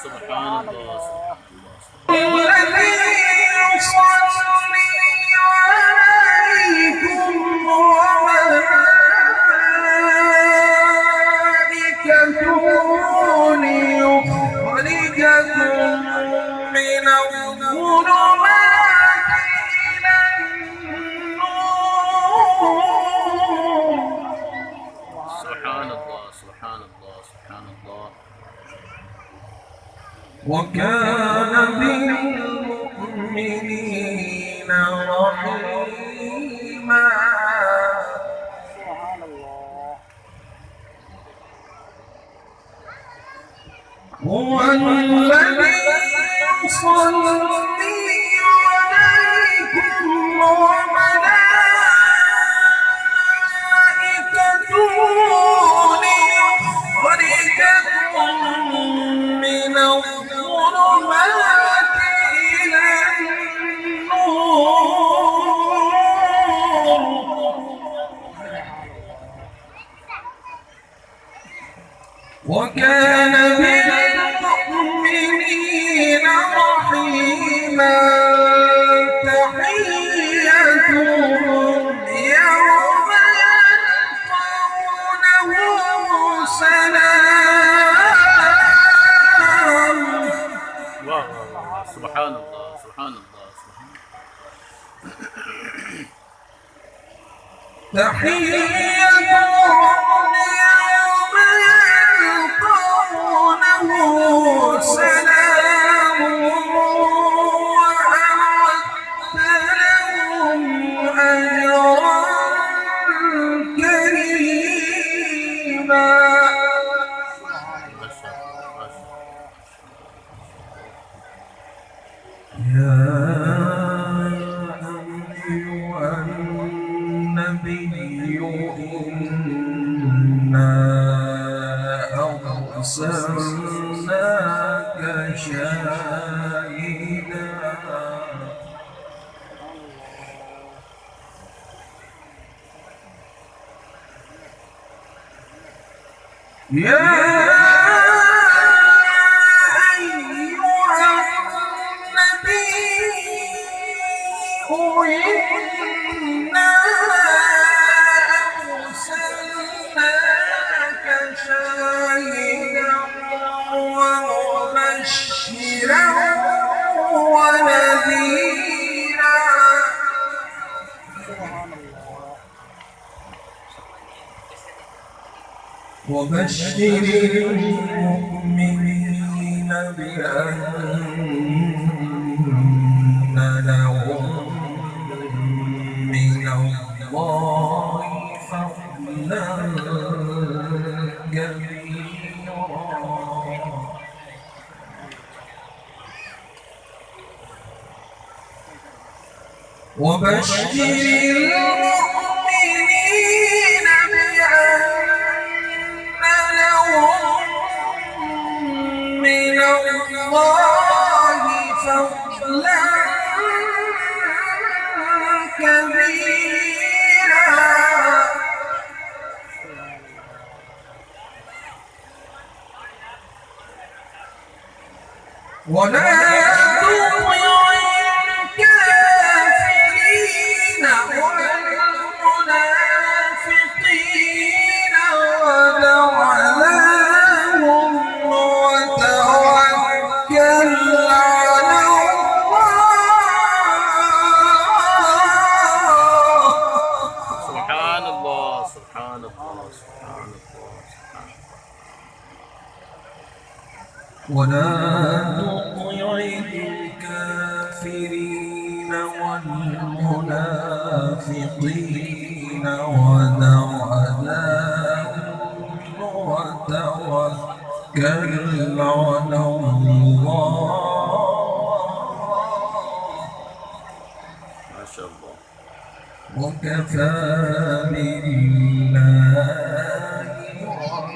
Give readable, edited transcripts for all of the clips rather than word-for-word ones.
سبحان الله. الذي يصلي عليكم وملائكته ليخرجكم من الظلمات إلى النور. سبحان الله سبحان الله سبحان الله. وكان بالمؤمنين رحيما. هو الذي يصلي عليكم وملائكته ليخرجكم من الظلمات إلى النور. وكان بالمؤمنين رحيما. تحيتهم يوم يلقونه سلام. سبحان الله سبحان الله. تحيتهم يوم يلقونه سلام وأعد لهم أجرا كريما. يا أيها النبي إنا أرسلناك شاهدا وبشر المؤمنين بأن لهم من الله فضلا كبيرا. وبشر المؤمنين بأن لهم من الله فضلا كبيرا. ولا تطع الكافرين والمنافقين ودع لهم وتوكل على الله. سبحان الله سبحان الله سبحان الله. ولا تطع الكافرين والمنافقين ودع لهم وتوكل على الله. ما شاء الله. وكفى بالله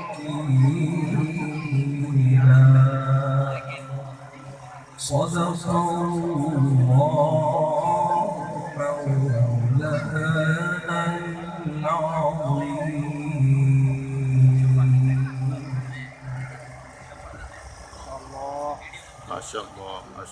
وكيلا. صدق الله مولانا العظيم. ما شاء الله ما شاء الله